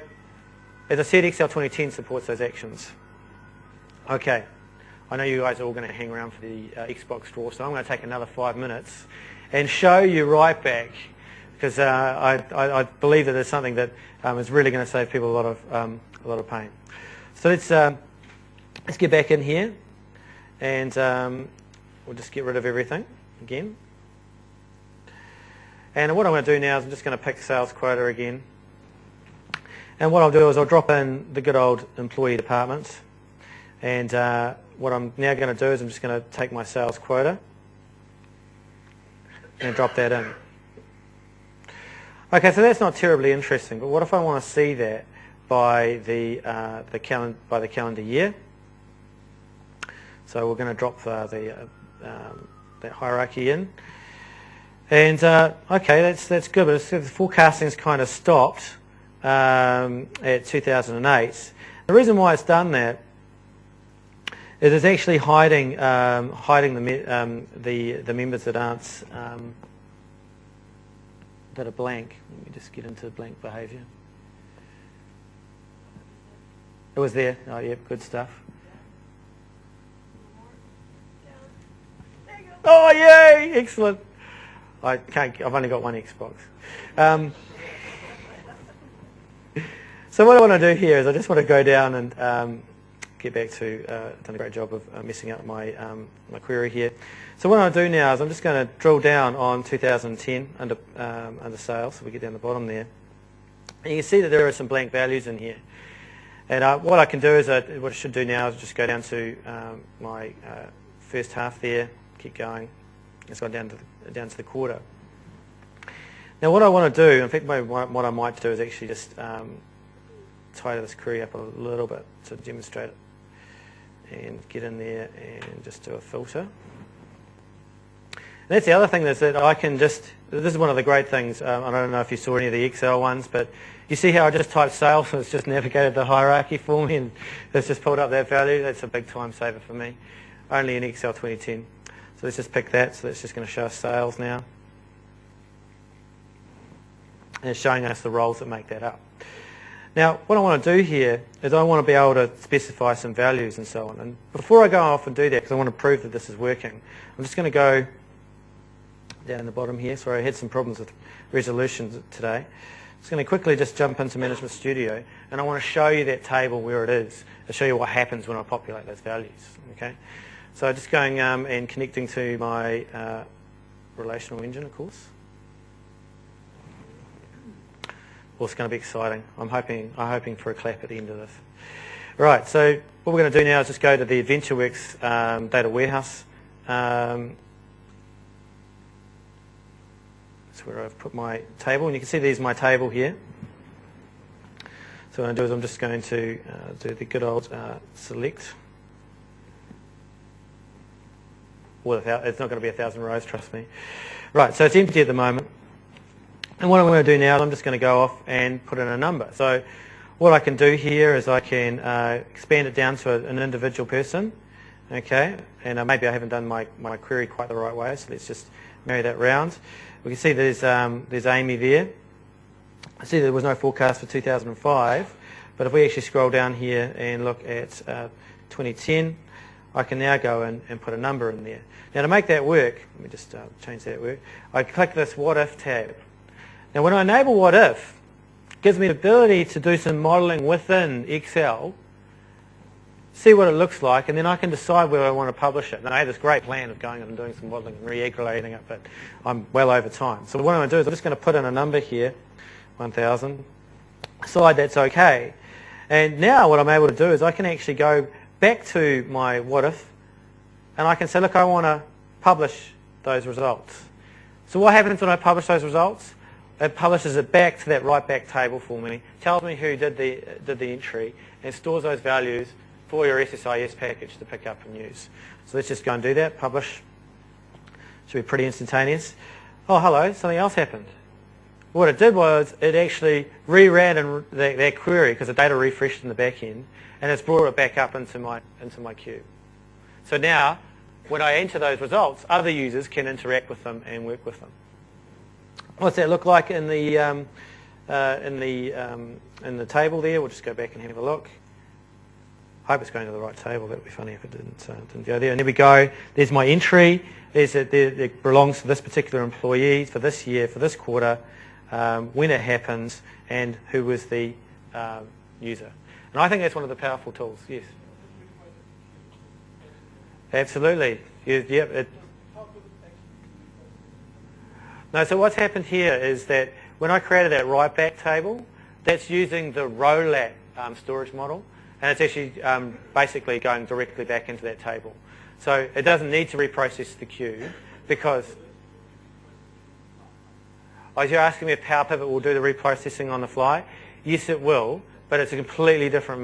as I said, Excel 2010 supports those actions. Okay, I know you guys are all going to hang around for the Xbox draw, so I'm going to take another 5 minutes and show you right back, because I believe that it's something that is really going to save people a lot of pain. So let's get back in here, and we'll just get rid of everything again. And what I'm going to do now is I'm just going to pick sales quota again. And what I'll do is I'll drop in the good old employee department. And what I'm now going to do is I'm just going to take my sales quota and drop that in. Okay, so that's not terribly interesting, but what if I want to see that by the calendar year? So we're going to drop that hierarchy in. And okay, that's good, but the forecasting's kind of stopped at 2008. The reason why it's done that is it's actually hiding the members that aren't that are blank. Let me just get into blank behaviour. It was there. Oh, yep, good stuff. Oh, yay! Excellent. I've only got one Xbox. So what I want to do here is I just want to go down and get back to done a great job of messing up my my query here. So what I'll do now is I'm just going to drill down on 2010 under sales. So we get down the bottom there, and you can see that there are some blank values in here. And what I can do is what I should do now is just go down to my first half there, keep going. It's gone down to the quarter. Now what I want to do, in fact, what I might do is actually just tidy this query up a little bit to demonstrate it, and get in there and just do a filter. And that's the other thing, is that I can just, this is one of the great things, I don't know if you saw any of the Excel ones, but you see how I just typed sales and it's just navigated the hierarchy for me and it's just pulled up that value. That's a big time saver for me, only in Excel 2010. So let's just pick that, so that's just going to show us sales now. And it's showing us the roles that make that up. Now, what I want to do here is I want to be able to specify some values and so on. And before I go off and do that, because I want to prove that this is working, I'm just going to go down the bottom here. Sorry, I had some problems with resolutions today. I'm just going to quickly just jump into Management Studio, and I want to show you that table where it is. I'll show you what happens when I populate those values. Okay, so just going and connecting to my relational engine, of course. Well, it's going to be exciting. I'm hoping for a clap at the end of this. Right, so what we're going to do now is just go to the AdventureWorks data warehouse. That's where I've put my table, and you can see there's my table here. So what I'm going to do is I'm just going to do the good old select. Well, it's not going to be 1,000 rows, trust me. Right, so it's empty at the moment. And what I'm going to do now is I'm just going to go off and put in a number. So what I can do here is I can expand it down to an individual person. Okay, and maybe I haven't done my query quite the right way, so let's just marry that round. We can see there's Amy there. I see there was no forecast for 2005, but if we actually scroll down here and look at 2010, I can now go in and put a number in there. Now to make that work, let me just change that work, I click this What If tab. Now when I enable What If, it gives me the ability to do some modelling within Excel, see what it looks like, and then I can decide whether I want to publish it. Now I have this great plan of going and doing some modelling and re-aggregating it, but I'm well over time. So what I'm going to do is I'm just going to put in a number here, 1,000, decide that's okay. And now what I'm able to do is I can actually go back to my What If, and I can say, look, I want to publish those results. So what happens when I publish those results? It publishes it back to that right back table for me, tells me who did the entry, and stores those values for your SSIS package to pick up and use. So let's just go and do that, publish. Should be pretty instantaneous. Oh, hello, something else happened. what it did was it actually reran that query because the data refreshed in the back end, and it's brought it back up into my queue. So now, when I enter those results, other users can interact with them and work with them. What's that look like in the table there? We'll just go back and have a look. I hope it's going to the right table. That would be funny if it didn't go there. And there we go. There's my entry. It belongs to this particular employee for this year, for this quarter, when it happens, and who was the user. And I think that's one of the powerful tools. Yes. Absolutely. No, so what's happened here is that when I created that write back table, that's using the row-lat storage model, and it's actually basically going directly back into that table. So it doesn't need to reprocess the queue because... Oh, you're asking me if Power Pivot will do the reprocessing on the fly? Yes, it will, but it's a completely different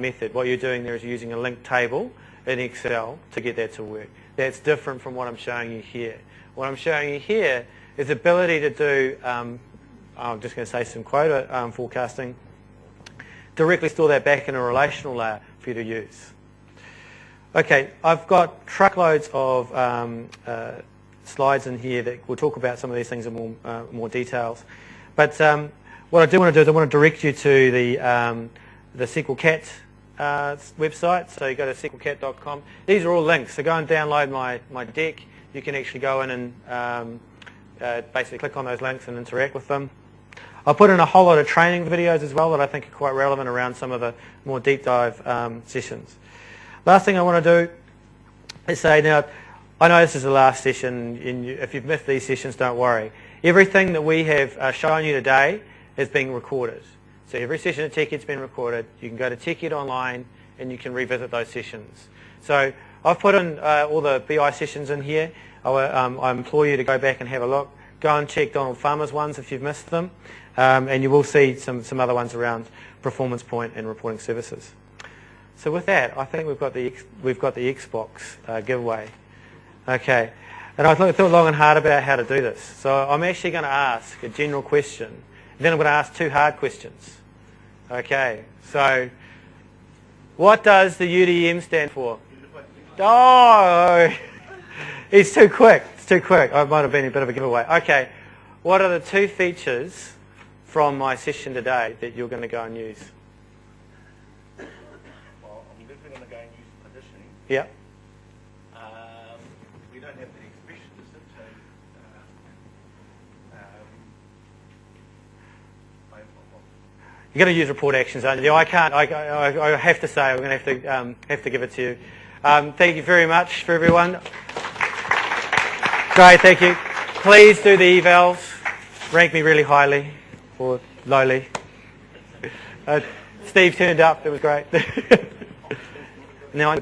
method. What you're doing there is using a linked table in Excel to get that to work. That's different from what I'm showing you here. What I'm showing you here is the ability to do, I'm just going to say some quota forecasting, directly store that back in a relational layer for you to use. Okay, I've got truckloads of slides in here that will talk about some of these things in more details. But what I do want to do is I want to direct you to the SQL Cat website. So you go to sqlcat.com. These are all links. So go and download my deck. You can actually go in and basically click on those links and interact with them. I'll put in a whole lot of training videos as well that I think are quite relevant around some of the more deep dive sessions. Last thing I want to do is say, now, I know this is the last session, and if you've missed these sessions, don't worry. Everything that we have shown you today is being recorded. So every session at TechEd's been recorded. You can go to TechEd online and you can revisit those sessions. So I've put in all the BI sessions in here. I implore you to go back and have a look. Go and check Donald Farmer's ones if you've missed them. And you will see some other ones around Performance Point and reporting services. So with that, I think we've got the Xbox giveaway. Okay, and I thought long and hard about how to do this. So I'm actually going to ask a general question, and then I'm going to ask two hard questions. Okay, so what does the UDM stand for? Oh, it's too quick. It's too quick. I might have been a bit of a giveaway. Okay, what are the two features from my session today that you're going to go and use? Well, I'm definitely going to go and use partitioning. Yeah. We don't have the expression system, so you're going to use report actions, aren't you? I can't. I have to say, I'm going to have to give it to you. Thank you very much for everyone. Great, thank you. Please do the evals. Rank me really highly or lowly. Steve turned up. It was great. Now.